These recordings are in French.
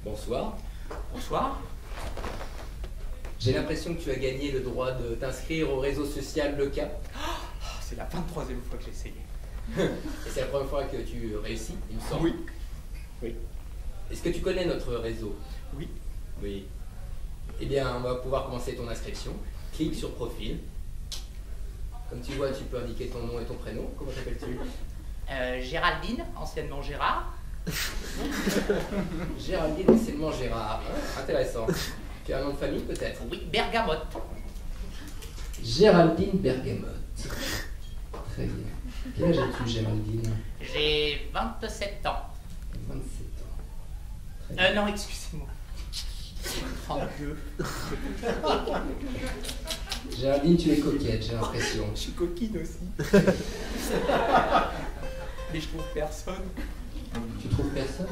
Bonsoir. Bonsoir. J'ai l'impression que tu as gagné le droit de t'inscrire au réseau social Le Cap. C'est la 23e fois que j'ai essayé. Et c'est la première fois que tu réussis, il me semble. Oui. Oui. Est-ce que tu connais notre réseau? Oui. Oui. Eh bien, on va pouvoir commencer ton inscription. Clique sur profil. Comme tu vois, tu peux indiquer ton nom et ton prénom. Comment t'appelles-tu? Géraldine, anciennement Gérard. Géraldine, anciennement Gérard. Intéressant. Tu as un nom de famille peut-être? Oui, Bergamote. Géraldine Bergamote. Très bien. Quel âge as-tu, Géraldine? J'ai 27 ans. 27 ans. Très bien. Non, excusez-moi. 32. Géraldine, tu es coquette, j'ai l'impression. Je suis coquine aussi. Mais je trouve personne. Tu trouves personne?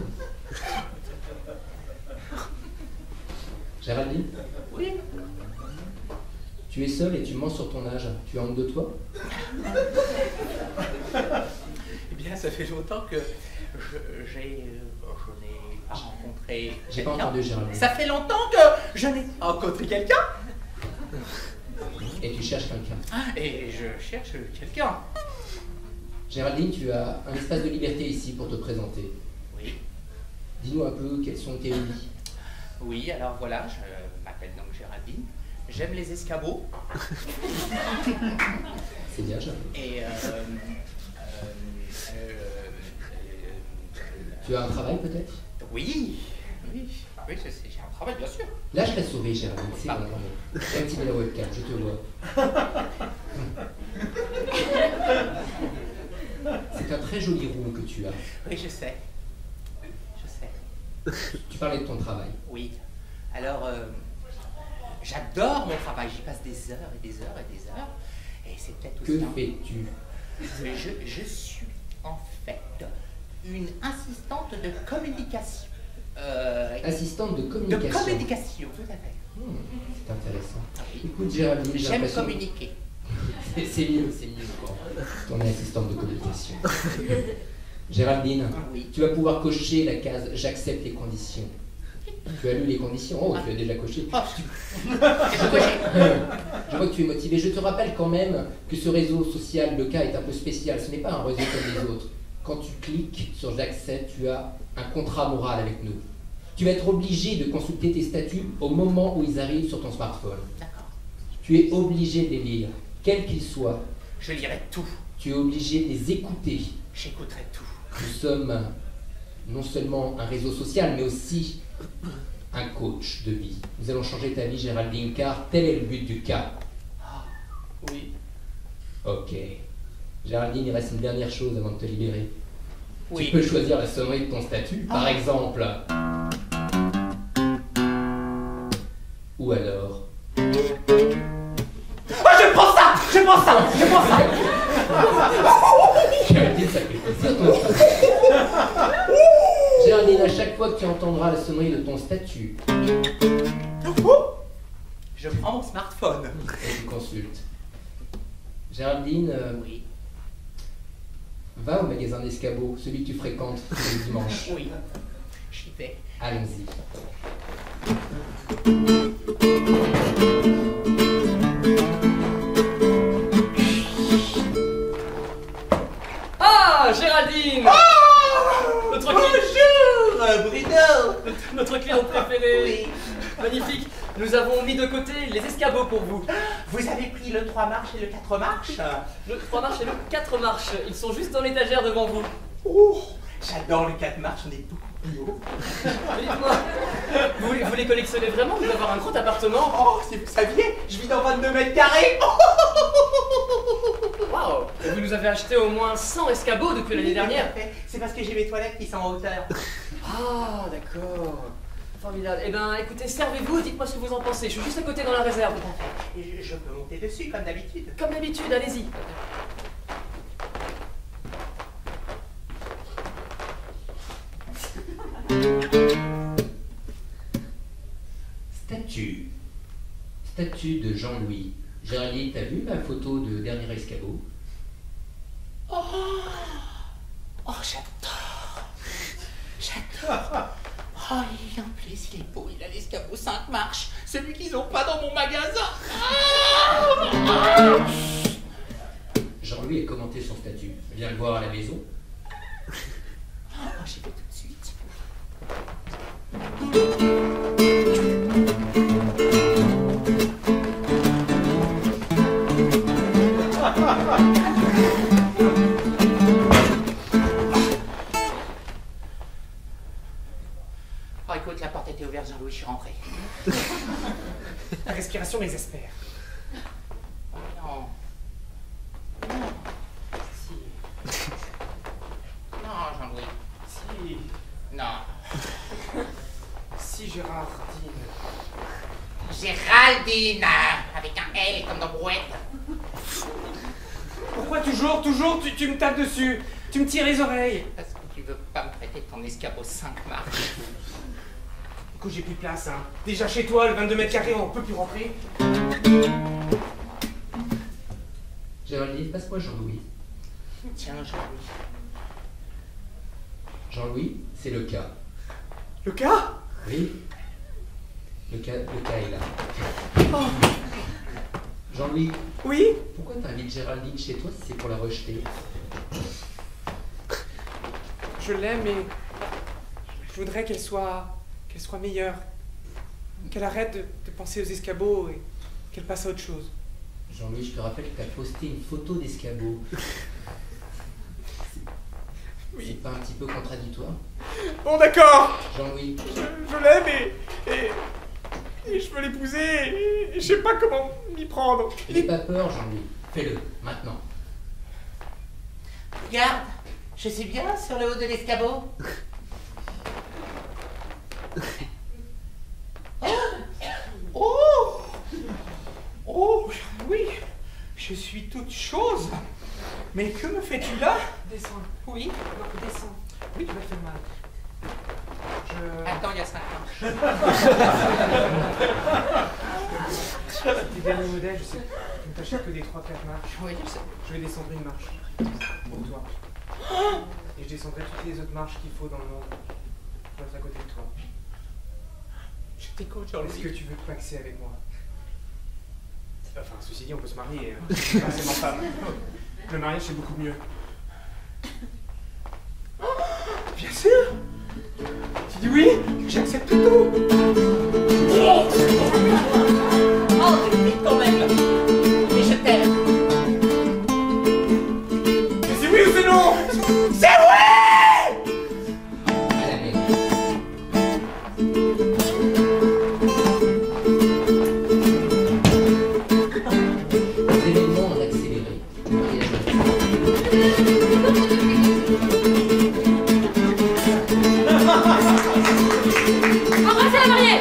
Géraldine? Oui. Tu es seule et tu mens sur ton âge. Tu as honte de toi? Eh bien, ça fait longtemps que je n'ai pas rencontré. J'ai pas entendu, Géraldine. Ça fait longtemps que je n'ai pas rencontré quelqu'un. Et tu cherches quelqu'un. Et je cherche quelqu'un. Géraldine, tu as un espace de liberté ici pour te présenter. Oui. Dis-nous un peu quels sont tes hobbies. Oui, alors voilà, je m'appelle donc Géraldine. J'aime les escabeaux. C'est bien, Géraldine. Et Tu as un travail peut-être? oui, j'ai un travail bien sûr. Là, je t'ai sauvé, Géraldine. C'est bon. Activez la webcam, je te vois. C'est un très joli rond que tu as. Oui, je sais. Tu parlais de ton travail. Oui. Alors, j'adore mon travail. J'y passe des heures et des heures et des heures. Et c'est peut-être Que aussi. fais-tu? Je suis en fait une assistante de communication. Assistante de De communication. communication, tout à fait. C'est intéressant. Oui. Écoute, Géraldine, j'ai J'aime l'impression... communiquer. C'est mieux. Ton assistante de communication. Géraldine, Oui. tu vas pouvoir cocher la case « J'accepte les conditions ». Tu as lu les conditions? Oh, tu as déjà coché. Oh, Je vois que tu es motivé. Je te rappelle quand même que ce réseau social, le cas, est un peu spécial. Ce n'est pas un réseau comme les autres. Quand tu cliques sur « J'accepte », tu as un contrat moral avec nous. Tu vas être obligé de consulter tes statuts au moment où ils arrivent sur ton smartphone. D'accord. Tu es obligé de les lire, quels qu'ils soient. Je lirai tout. Tu es obligé de les écouter. J'écouterai tout. Nous sommes non seulement un réseau social, mais aussi un coach de vie. Nous allons changer ta vie, Géraldine, car tel est le but du cas. Oui. Ok. Géraldine, il reste une dernière chose avant de te libérer. Oui. Tu peux choisir la sonnerie de ton statut, par exemple. Ou alors... Ah, je prends ça. Géraldine, ça fait plaisir, ton statut. Géraldine, à chaque fois que tu entendras la sonnerie de ton statut, Je prends mon smartphone. et tu consultes. Géraldine, Oui. va au magasin d'escabeaux, celui que tu fréquentes tous les dimanches. Oui. J'y vais. Allons-y. Ah, Géraldine! Notre Bonjour, Bruno. notre client préféré. Oui. Magnifique. nous avons mis de côté les escabeaux pour vous. Vous avez pris le 3 marches et le 4 marches? Le 3 marches et le 4 marches, ils sont juste dans l'étagère devant vous. Oh, j'adore le 4 marches, on est beaucoup plus haut. Mais dites-moi, vous les collectionnez vraiment? Vous allez avoir un grand appartement? Oh, si vous saviez, je vis dans 22 mètres carrés. Waouh! Et vous nous avez acheté au moins 100 escabeaux depuis l'année dernière. C'est parce que j'ai mes toilettes qui sont en hauteur. Ah, d'accord. Formidable. Eh ben, écoutez, servez-vous et dites-moi ce que vous en pensez. Je suis juste à côté dans la réserve. Et je peux monter dessus, comme d'habitude. Comme d'habitude, allez-y. Statue de Jean-Louis. Géraldine, t'as vu ma photo de dernier escabeau? Oh, j'adore. J'adore. Oh, et en plus, il est beau, il a l'escabeau 5 marches. Celui qu'ils n'ont pas dans mon magasin. Jean-Louis a commenté son statut. Viens le voir à la maison. Oh, j'y vais tout de suite. Oh, écoute, la porte était ouverte, Jean-Louis, je suis rentré. La respiration m'exaspère. Non. Non. Si. Non, Jean-Louis. Si. Non. Si, Géraldine. Géraldine, avec un L comme dans Brouette. Pourquoi toujours, tu me tapes dessus? Tu me tires les oreilles. Parce que tu veux pas me prêter ton escabeau 5 marches. Écoute, j'ai plus de place, hein. Déjà chez toi, le 22 mètres carrés, on peut plus rentrer. Géraldine, passe-moi Jean-Louis. Tiens, Jean-Louis. Jean-Louis, c'est le cas. Le cas? Oui. Le cas est là. Oh. Jean-Louis, Oui? pourquoi t'invites Géraldine chez toi si c'est pour la rejeter? Je l'aime, mais je voudrais qu'elle soit meilleure. Qu'elle arrête de penser aux escabeaux et qu'elle passe à autre chose. Jean-Louis, je te rappelle que t'as posté une photo d'escabeau. Oui. C'est pas un petit peu contradictoire? Bon, d'accord. Jean-Louis, Je l'aime et je veux l'épouser et je sais pas comment m'y prendre. n'aie pas peur, Jean-Louis. Fais-le, maintenant. Regarde, je suis bien sur le haut de l'escabeau. Oh! Oh, oui, je suis toute chose. Mais que me fais-tu là? Descends. Oui. Non, descends. Oui, tu m'as fait mal. Attends, il y a 5 marches. Les derniers modèles, je sais. Je ne t'achète que des 3-4 marches. Oui, je sais. Je vais descendre une marche. Pour toi. Et je descendrai toutes les autres marches qu'il faut dans le monde. Je passe à côté de toi. Je t'écoute, Est-ce que Jean-Louis. tu veux te paxer avec moi? Enfin, ceci dit, on peut se marier. Hein. C'est ma femme. Le mariage, c'est beaucoup mieux. Bien sûr! Tu dis oui? J'accepte tout! Oh, vite quand même. Mais je t'aime. Mais c'est oui ou c'est non? C'est oui! À la maison. Les événements ont accéléré. Embrassez la mariée!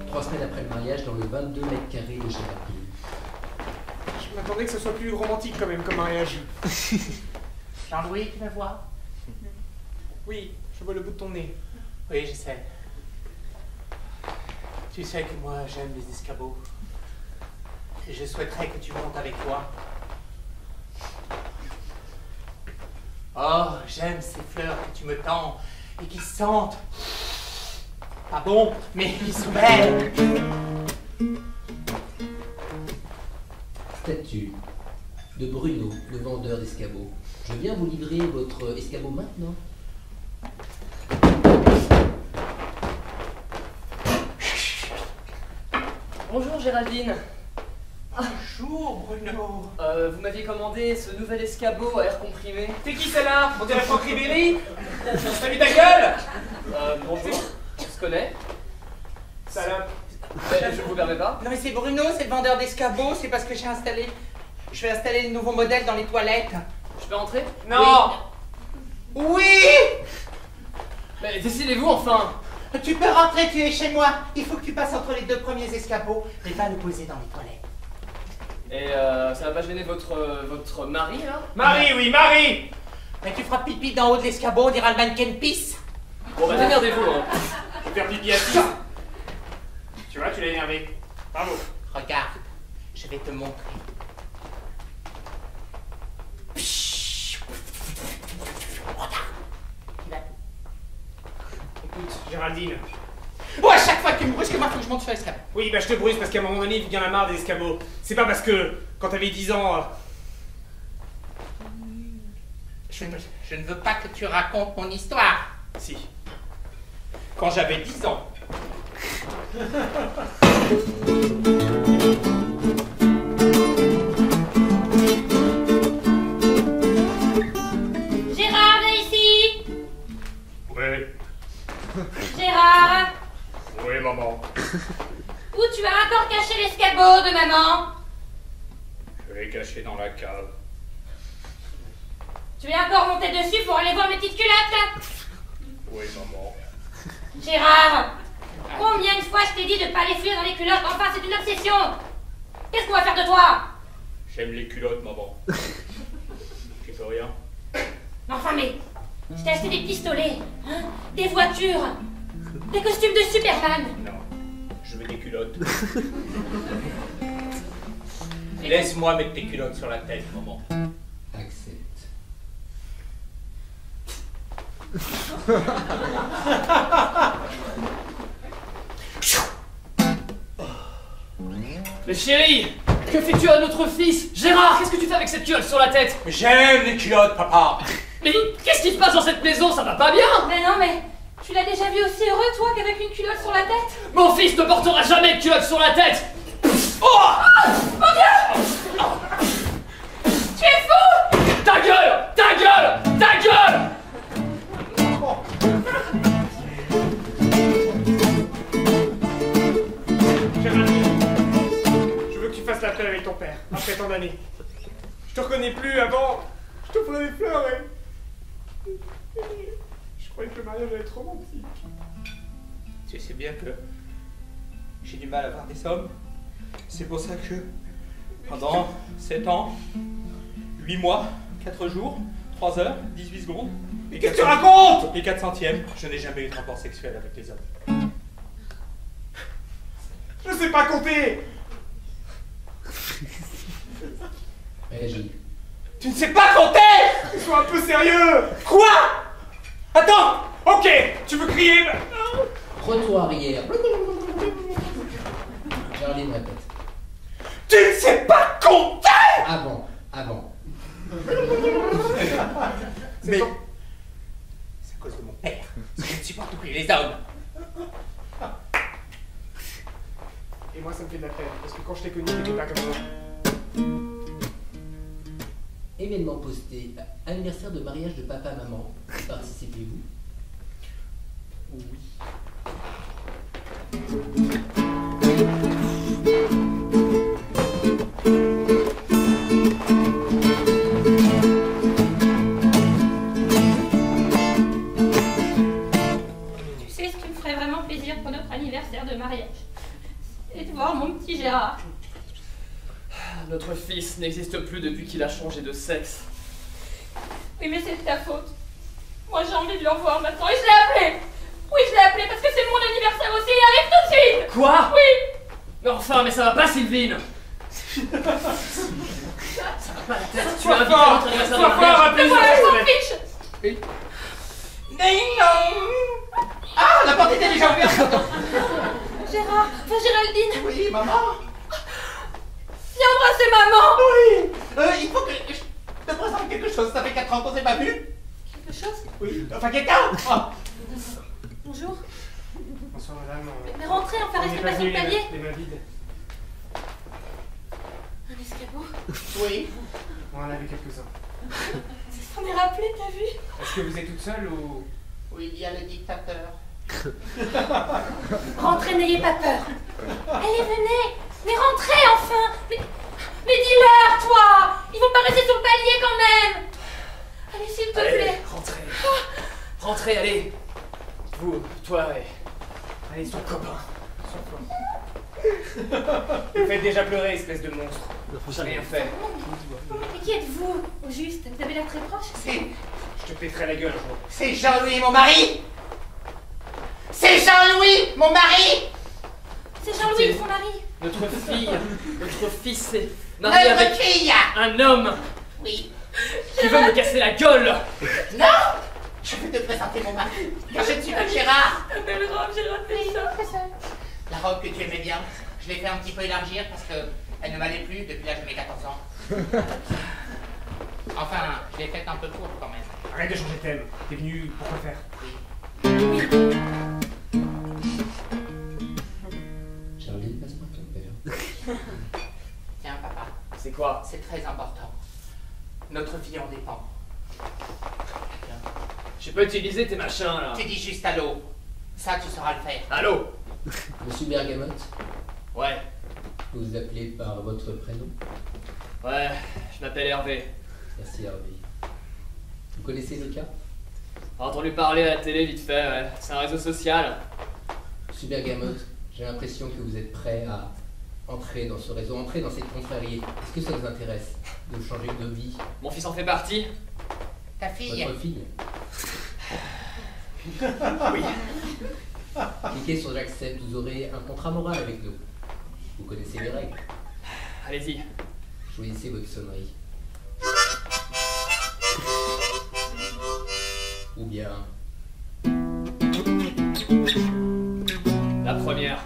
3 semaines après le mariage, dans le 22 mètres carrés de chez Géraldine. Je m'attendais que ce soit plus romantique quand même comme mariage. Jean-Louis, tu me vois? Oui, je vois le bout de ton nez. Oui, je sais. Tu sais que moi, j'aime les escabeaux. Et je souhaiterais que tu montes avec moi. Oh, j'aime ces fleurs que tu me tends et qui sentent pas bon, mais qui sont belles. Statue. de Bruno, le vendeur d'escabeaux. Je viens vous livrer votre escabeau maintenant. Bonjour Géraldine. Bonjour, Bruno. Vous m'aviez commandé ce nouvel escabeau à air comprimé. T'es qui celle-là? On dirait Franck Ribéry. Salut ta gueule. Bonjour. On se connaît? Salope. Je vous permets pas. Non mais c'est Bruno, c'est le vendeur d'escabeaux, c'est parce que je vais installer le nouveau modèle dans les toilettes. Je peux entrer? Non. Oui. Mais décidez-vous enfin. Tu peux rentrer, tu es chez moi. Il faut que tu passes entre les deux premiers escabeaux, mais va nous poser dans les toilettes. Et ça va pas gêner votre mari là? Marie, oui, Marie. Mais tu feras pipi d'en haut de l'escabeau, on dira le mannequin pisse. Bon bah démerdez-vous hein. Je vais faire pipi à ça. Tu vois, tu l'as énervé. Bravo. Regarde, je vais te montrer. Écoute, Géraldine. Oh, à chaque fois que tu me brusques, moi, faut que je monte sur l'escabeau. Oui, bah je te bruse parce qu'à un moment donné, il y en a marre des escabeaux. C'est pas parce que, quand t'avais 10 ans... Je ne veux pas que tu racontes mon histoire. Si. Quand j'avais 10 ans. Gérard, viens ici. Ouais. Gérard, Ouais, maman. où tu as encore caché l'escabeau de maman? Je l'ai caché dans la cave. Tu es encore monté dessus pour aller voir mes petites culottes? Oui, maman. Gérard, combien de fois je t'ai dit de pas les fuir dans les culottes? Enfin, c'est une obsession. Qu'est-ce qu'on va faire de toi? J'aime les culottes, maman. Tu peux rien. Enfin, mais je t'ai acheté des pistolets, hein, des voitures, des costumes de Superman. Non. Je veux des culottes. Laisse-moi mettre tes culottes sur la tête, maman. Accepte. Mais chérie, que fais-tu à notre fils? Gérard, qu'est-ce que tu fais avec cette culotte sur la tête? J'aime les culottes, papa. Mais qu'est-ce qui se passe dans cette maison? Ça va pas bien? Mais non, mais tu l'as déjà vu aussi heureux, toi, qu'avec une culotte sur la tête? Mon fils ne portera jamais de culotte sur la tête. Oh Mon Dieu! Tu es fou! Ta gueule! Ta gueule! Ta gueule! Géraldine, je veux que tu fasses la paix avec ton père, après tant d'années. Je te reconnais plus, avant, je te prenais des fleurs et... Je croyais que le mariage allait être romantique. Tu sais bien que j'ai du mal à avoir des hommes. C'est pour ça que pendant 7 ans, 8 mois, 4 jours, 3 heures, 18 secondes... Et qu'est-ce que tu racontes? Et 4 centièmes, je n'ai jamais eu de rapport sexuel avec les hommes. Je sais pas compter. Réagis. Tu ne sais pas compter? Sois un peu sérieux. Quoi? Attends. Ok, tu veux crier? Retour arrière. Géraldine répète. Tu ne sais pas compter? Avant, avant. Mais... c'est à cause de mon père. Parce que je ne supporte plus les hommes. Et moi, ça me fait de la peine, parce que quand je t'ai connu, t'étais pas comme ça. Événement posté. Anniversaire de mariage de papa-maman. Participez-vous? Oui. Tu sais ce qui me ferait vraiment plaisir pour notre anniversaire de mariage? C'est de voir mon petit Gérard. Notre fils n'existe plus depuis qu'il a changé de sexe. Oui, mais c'est de ta faute. Moi, j'ai envie de le revoir maintenant et je l'ai appelé. Oui, je l'ai appelé parce que c'est mon anniversaire aussi. Il arrive tout de suite. Quoi? Oui. Mais enfin, mais ça va pas, Sylvine. Ça va pas la tête. Tu as invité à notre anniversaire de Sois fort, mariage. Mais voilà, je m'en fiche. Oui. Ah, la porte était déjà ouverte. Gérard, enfin Géraldine, Oui, maman. viens embrasser maman. Oui. Il faut que je te présente quelque chose. Ça fait 4 ans qu'on s'est pas vu. Quelque chose? Oui, enfin quelqu'un. Oh. Bonjour. Bonsoir madame. Mais rentrez, enfin, On restez n'est pas pas sur le venus palier. les mains vides. Un escabeau? Oui. On en avait quelques-uns. Ça s'en est rappelé, t'as vu? Est-ce que vous êtes toute seule ou... Oui, il y a le dictateur. Rentrez, n'ayez pas peur. Allez, venez. Mais rentrez, enfin. Mais dis-leur, toi. Ils vont pas rester sur le palier, quand même. Allez, s'il te plaît. Rentrez. Rentrez, allez. Vous, toi et... Allez, son copain. Vous faites déjà pleurer, espèce de monstre. J'ai rien fait. Mais qui êtes-vous, au juste? Vous avez l'air très proche. Je te péterai la gueule, un jour. C'est Jean-Louis, mon mari. C'est Jean-Louis, mon mari. C'est Jean-Louis, son mari. Notre fille, notre fils est marié Notre avec fille. un homme Oui. qui veut me casser la gueule. Non. Je vais te présenter mon mari. Car je ne suis pas Gérard. Ta belle robe, j'ai raté ça. La robe que tu aimais bien, je l'ai fait un petit peu élargir parce qu'elle ne m'allait plus depuis l'âge de mes 14 ans. Enfin, je l'ai faite un peu courte quand même. Arrête de changer de thème. T'es venu pour quoi faire? Charlie, passe-moi ton père. Tiens, papa, C'est quoi? c'est très important. Notre vie en dépend. J'ai pas utilisé tes machins, là. Tu dis juste allô. Ça, tu sauras le faire. Allô? Monsieur Bergamote, Ouais. vous vous appelez par votre prénom? Ouais, je m'appelle Hervé. Merci Hervé. Vous connaissez le cas? J'ai entendu parler à la télé vite fait, ouais. C'est un réseau social. Monsieur Bergamote, j'ai l'impression que vous êtes prêt à entrer dans ce réseau, entrer dans cette confrérie. Est-ce que ça vous intéresse de changer de vie? Mon fils en fait partie. Ta fille. Votre fille? Oui. Cliquez sur j'accepte, vous aurez un contrat moral avec nous. Vous connaissez les règles. Allez-y. Choisissez votre sonnerie. Ou bien La première.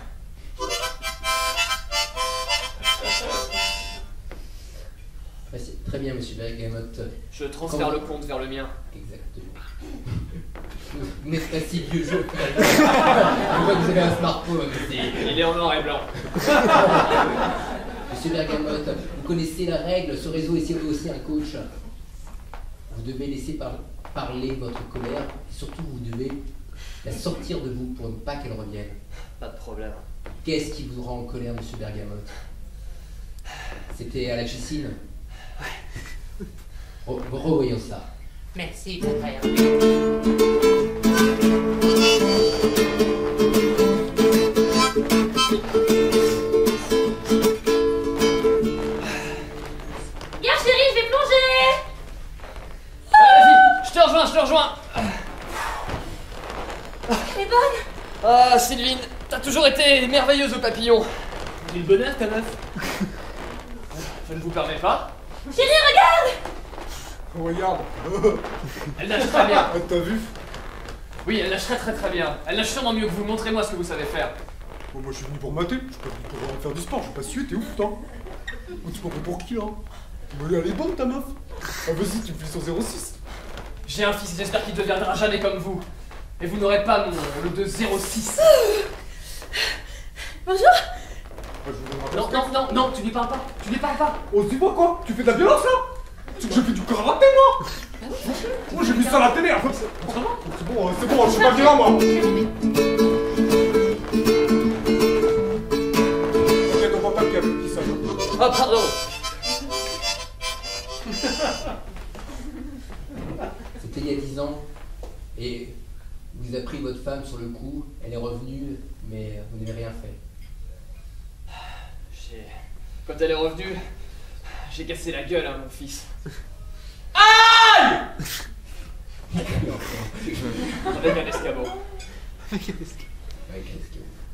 Très bien, monsieur Bergamote. Je transfère le compte vers le mien. Exactement. Vous n'êtes pas si vieux jeu. Je vois que vous avez un smartphone. Il est en noir et blanc. Monsieur Bergamote, vous connaissez la règle, ce réseau est aussi un coach. Vous devez laisser parler votre colère et surtout vous devez la sortir de vous pour ne pas qu'elle revienne. Pas de problème. Qu'est-ce qui vous rend en colère, monsieur Bergamote? C'était à la piscine? Revoyons ça. Merci, mon frère. Viens, chérie, je vais plonger. Vas-y, je te rejoins. Elle est bonne. Ah, Sylvine, t'as toujours été merveilleuse au papillon. Du bonheur, ta meuf. Je ne vous permets pas. Chérie, regarde. Regarde. Elle nage très bien. Ah, t'as vu? Oui, elle nage très bien. Elle nage sûrement mieux que vous. Montrez-moi ce que vous savez faire. Bon, moi je suis venu pour mater, je suis pas venu pour faire du sport, je vais pas suer, t'es ouf, toi. Oh, tu m'en prends pour qui, là? Mais elle est bonne, ta meuf. Ah, vas-y, tu me fais son 06. J'ai un fils, j'espère qu'il deviendra jamais comme vous. Et vous n'aurez pas le de 06. Bonjour. Ah, je vous donnerai Non, tu lui parles pas. Oh, dis-moi quoi? Tu fais de la violence, là? Tu sais que j'ai fait du karaté, moi? Moi, j'ai vu ça à la télé, en fait. C'est bon, je suis pas violent, moi. Ok, ton papa qui a dit ça. Oh, pardon. C'était il y a 10 ans. Et vous avez pris votre femme sur le coup. Elle est revenue, mais vous n'avez rien fait. Quand elle est revenue, j'ai cassé la gueule à mon fils. Aïe! Avec un escabeau.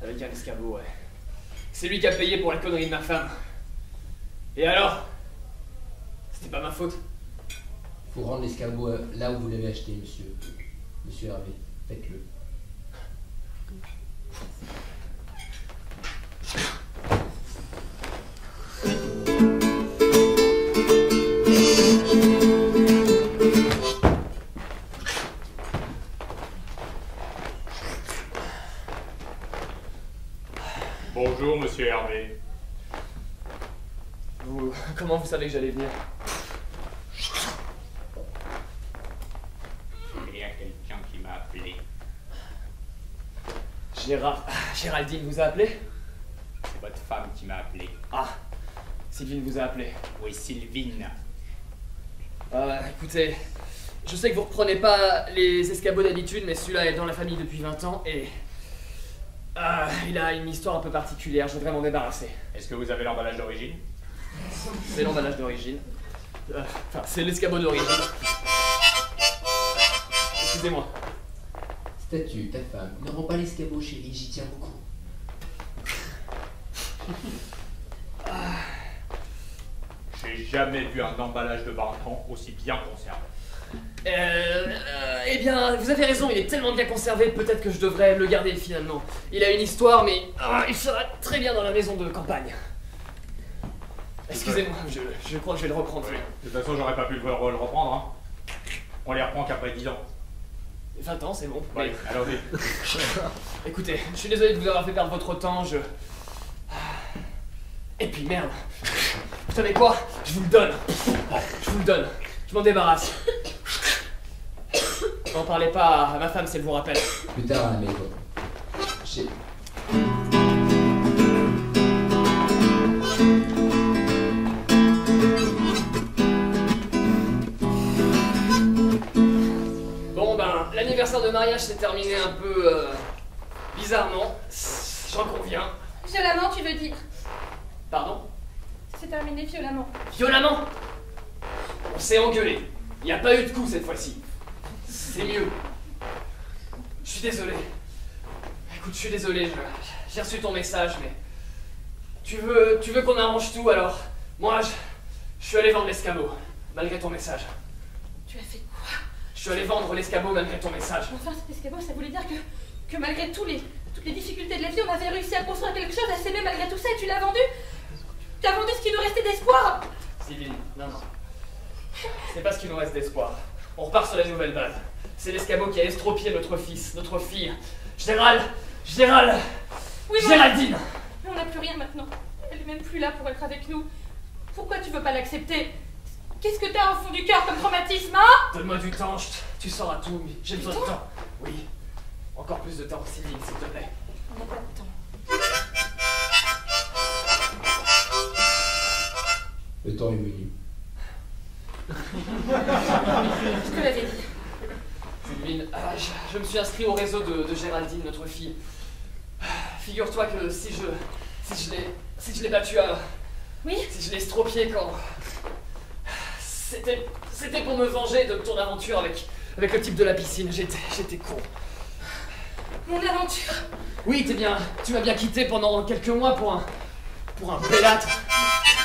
Avec un escabeau, ouais. C'est lui qui a payé pour la connerie de ma femme. Et alors? C'était pas ma faute. Faut rendre l'escabeau là où vous l'avez acheté, monsieur. Monsieur Hervé, faites-le. Bonjour, monsieur Hervé. Comment vous savez que j'allais venir? Il y a quelqu'un qui m'a appelé. Géraldine vous a appelé? C'est votre femme qui m'a appelé. Ah, Sylvine vous a appelé. Oui, Sylvine. Écoutez, je sais que vous reprenez pas les escabeaux d'habitude, mais celui-là est dans la famille depuis 20 ans et... il a une histoire un peu particulière, je voudrais m'en débarrasser. Est-ce que vous avez l'emballage d'origine? C'est l'emballage d'origine. Enfin, c'est l'escabeau d'origine. Excusez-moi. Statue, ta femme. Ne rends pas l'escabeau, chérie, j'y tiens beaucoup. J'ai jamais vu un emballage de 20 ans aussi bien conservé. Eh bien, vous avez raison, il est tellement bien conservé, peut-être que je devrais le garder finalement. Il a une histoire, mais il sera très bien dans la maison de campagne. Excusez-moi, je crois que je vais le reprendre. Oui. De toute façon, j'aurais pas pu le reprendre. Hein. On les reprend qu'après 10 ans. 20 ans, c'est bon. Oui, allons-y. Écoutez, je suis désolé de vous avoir fait perdre votre temps, Et puis merde. Vous savez quoi? Je vous le donne. Je vous le donne. Je m'en débarrasse. N'en parlez pas à ma femme si elle vous rappelle. Plus tard à la maison. Bon ben, l'anniversaire de mariage s'est terminé un peu bizarrement. J'en conviens. Violemment, tu veux dire? Pardon? C'est terminé violemment. Violemment? On s'est engueulé. Il n'y a pas eu de coup cette fois-ci. C'est mieux. Je suis désolé. Écoute, je suis désolé, j'ai reçu ton message, mais... Tu veux qu'on arrange tout, alors... Moi, je suis allé vendre l'escabeau, malgré ton message. Tu as fait quoi? Je suis allé vendre l'escabeau malgré ton message. Enfin, cet escabeau, ça voulait dire que malgré toutes les difficultés de la vie, on avait réussi à construire quelque chose, à s'aimer malgré tout ça, et tu l'as vendu? Tu as vendu ce qui nous restait d'espoir? Sylvine, non. C'est pas ce qui nous reste d'espoir. On repart sur la nouvelle base. C'est l'escabeau qui a estropié notre fils, notre fille. Géraldine! Oui, Géraldine! Mais on n'a plus rien maintenant. Elle est même plus là pour être avec nous. Pourquoi tu veux pas l'accepter? Qu'est-ce que t'as au fond du cœur comme traumatisme, hein? Donne-moi du temps, tu sauras tout. J'ai besoin de temps. Oui. Encore plus de temps, Sylvine, s'il te plaît. On n'a pas de temps. Le temps est venu. Je te l'avais dit. Sylvine, je me suis inscrit au réseau de Géraldine, notre fille. Figure-toi que si je l'ai battue à... Oui? Si je l'ai estropiée quand... C'était pour me venger de ton aventure avec le type de la piscine. J'étais con. Mon aventure? Oui, tu m'as bien quitté pendant quelques mois pour un bellâtre.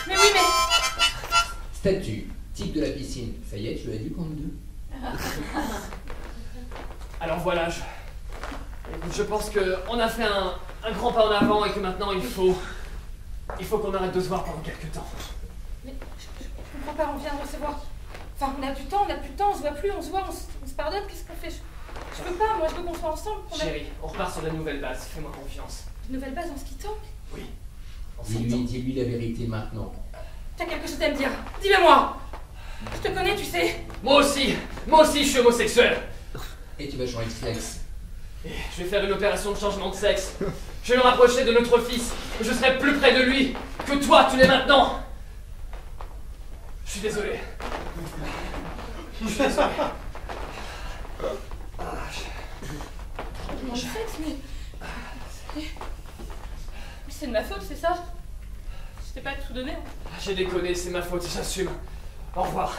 Mais oui, mais... Statue, type de la piscine. Ça y est, tu lui as dit qu'on deux. Alors voilà, je pense qu'on a fait un grand pas en avant et que maintenant il faut qu'on arrête de se voir pendant quelques temps. Mais je comprends pas, on vient de recevoir... Enfin, on a du temps, on n'a plus de temps, on se voit plus, on se voit, on se pardonne, qu'est-ce qu'on fait? Je veux pas, moi je veux qu'on soit ensemble. Chérie, on repart sur la nouvelle base, fais-moi confiance. Une nouvelle base en se quittant? Oui. Dis-lui la vérité maintenant. T'as quelque chose à me dire? Dis-le-moi! Je te connais, tu sais. Moi aussi, je suis homosexuel. Et tu vas changer de sexe. Et je vais faire une opération de changement de sexe. Je vais me rapprocher de notre fils. Je serai plus près de lui que toi, tu l'es maintenant. Je suis désolé. Je suis désolé. Changement de sexe, mais c'est de ma faute, c'est ça? Je t'ai pas tout donné. Hein. J'ai déconné, c'est ma faute, j'assume. Au revoir.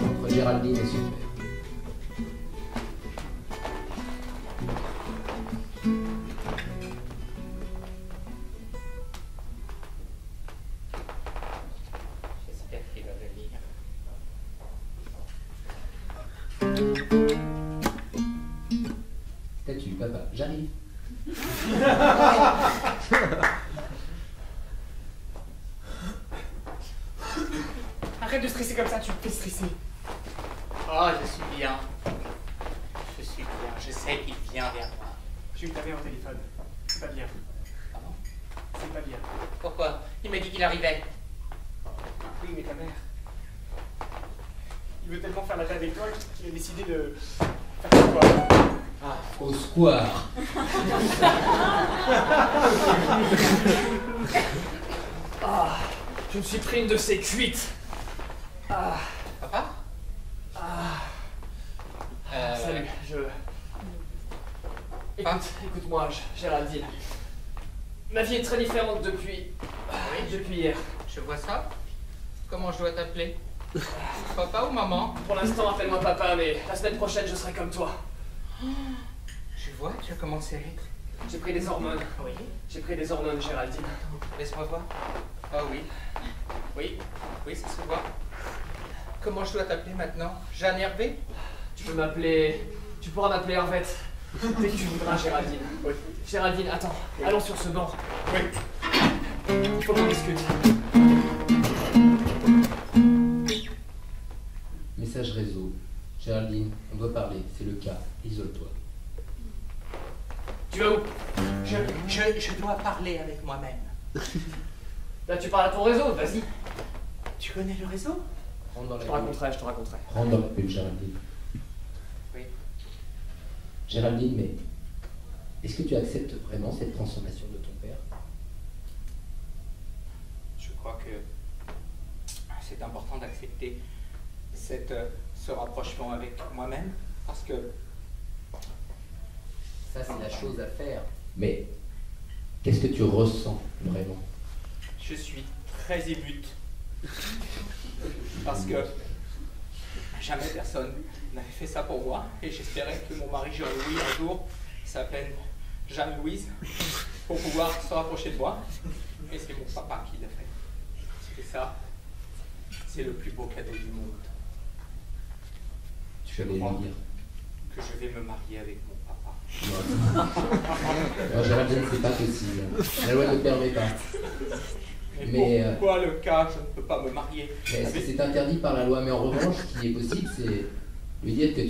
Entre Géraldine et son père. J'espère qu'il va venir. Statue, papa, j'arrive. Arrête de stresser comme ça, tu me fais stresser. Oh, je suis bien. Je suis bien. Je sais qu'il vient vers moi. J'ai eu ta mère au téléphone. C'est pas bien. Pardon? C'est pas bien. Pourquoi? Il m'a dit qu'il arrivait. Oui, mais ta mère. Il veut tellement faire la tête avec toi qu'il a décidé de faire quoi? Ah, au square. Ah, je me suis pris une de ces cuites. Ah, Papa? salut, Écoute-moi, Géraldine. Ma vie est très différente depuis hier. Je vois ça. Comment je dois t'appeler? Papa ou maman? Pour l'instant, appelle-moi papa, mais la semaine prochaine, je serai comme toi. Je vois, tu as commencé à être. J'ai pris des hormones. Oui. J'ai pris des hormones, Géraldine. Laisse-moi voir. Ah oui. Oui, oui, ça se voit. Comment je dois t'appeler maintenant? Jeanne Hervé? Tu pourras m'appeler Hervette. Dès que tu voudras, Géraldine. Oui. Géraldine, attends, Oui. allons sur ce banc. Oui. Il faut qu'on discute. Message réseau. Géraldine, on doit parler, c'est le cas. Isole-toi. Tu vas où? Je dois parler avec moi-même. Là, tu parles à ton réseau, vas-y. Tu connais le réseau? Rentre dans la Je te raconterai. Rentre dans la bulle, Géraldine. Oui. Géraldine, mais est-ce que tu acceptes vraiment cette transformation de ton père? Je crois que c'est important d'accepter ce rapprochement avec moi-même parce que Ça, c'est la chose à faire. Mais qu'est-ce que tu ressens vraiment? je suis très émute parce que jamais personne n'avait fait ça pour moi et j'espérais que mon mari Jean-Louis un jour s'appelle Jeanne-Louise pour pouvoir se rapprocher de moi. Et c'est mon papa qui l'a fait. Et ça, c'est le plus beau cadeau du monde. Tu allais lui dire. Que je vais me marier avec mon papa. Non, Géraldine, c'est pas possible. La loi ne permet pas. Mais pourquoi le cas, je ne peux pas me marier? Mais c'est interdit par la loi. Mais en revanche, ce qui est possible, c'est lui dire que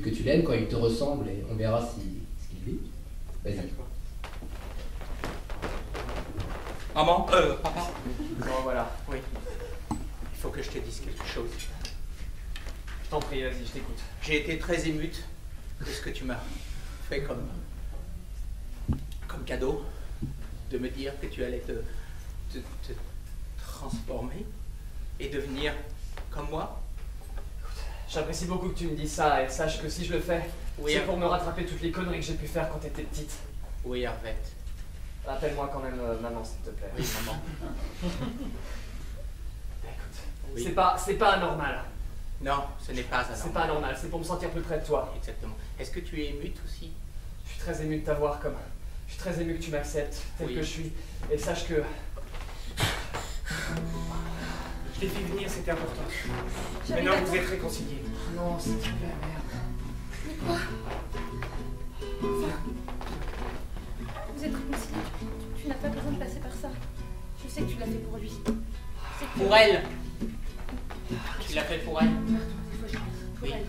tu l'aimes quand il te ressemble et on verra ce qu'il vit. Vas-y. D'accord. Maman, papa. Bon, voilà. Oui. Il faut que je te dise quelque chose. Je t'en prie, vas-y, je t'écoute. J'ai été très émute de ce que tu m'as fait comme cadeau, de me dire que tu allais te transformer et devenir comme moi. J'apprécie beaucoup que tu me dises ça et sache que si je le fais, Oui, c'est pour me rattraper toutes les conneries que j'ai pu faire quand t'étais petite. Oui, Hervette. Appelle-moi quand même maman, s'il te plaît. Oui, maman. Écoute, Oui. c'est pas anormal. Non, ce n'est pas C'est anormal. pas anormal, c'est pour me sentir plus près de toi. Exactement. Est-ce que tu es émute aussi? Je suis très ému de t'avoir comme... Je suis très ému que tu m'acceptes tel Oui. que je suis. Et sache que... Je l'ai fait venir, c'était important. J'avais Maintenant, pas vous tort. êtes réconciliés. Non, s'il te plaît, merde. Mais quoi? Enfin, vous êtes réconciliés. Tu n'as pas besoin de passer par ça. Je sais que tu l'as fait pour lui. C'est que- Pour elle. Tu l'as fait pour elle? Pour Oui. elle.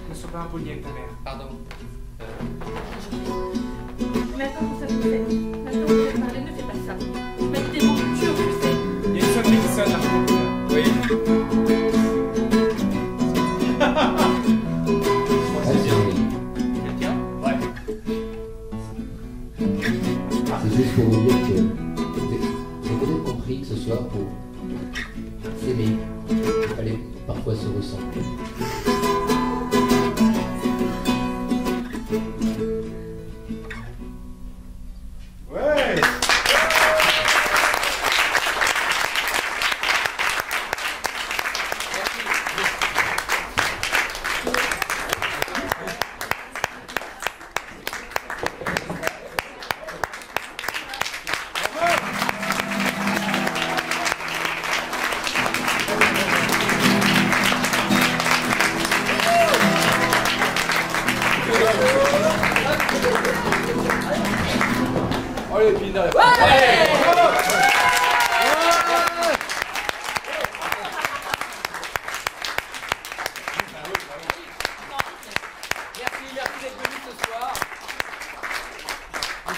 Ne sois pas impoli avec ta mère. Pardon. Mais attends, ça je le fais. Maintenant, vous avez parlé, ne fais pas ça. Tu m'as dit des mots durs, tu le sais. Il y a une sonnerie qui sonne là. Oui. Ah, Géraldine, Le tien? Ouais. c'est juste pour vous dire que j'ai peut-être compris que ce soir, pour s'aimer, il fallait parfois se ressembler. Ouais.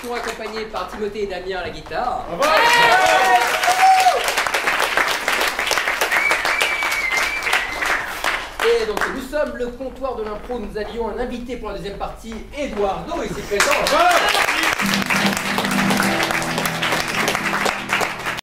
seront accompagnés par Timothée et Damien à la guitare. Et donc nous sommes le comptoir de l'impro, nous avions un invité pour la deuxième partie, Eduardo, ici présent.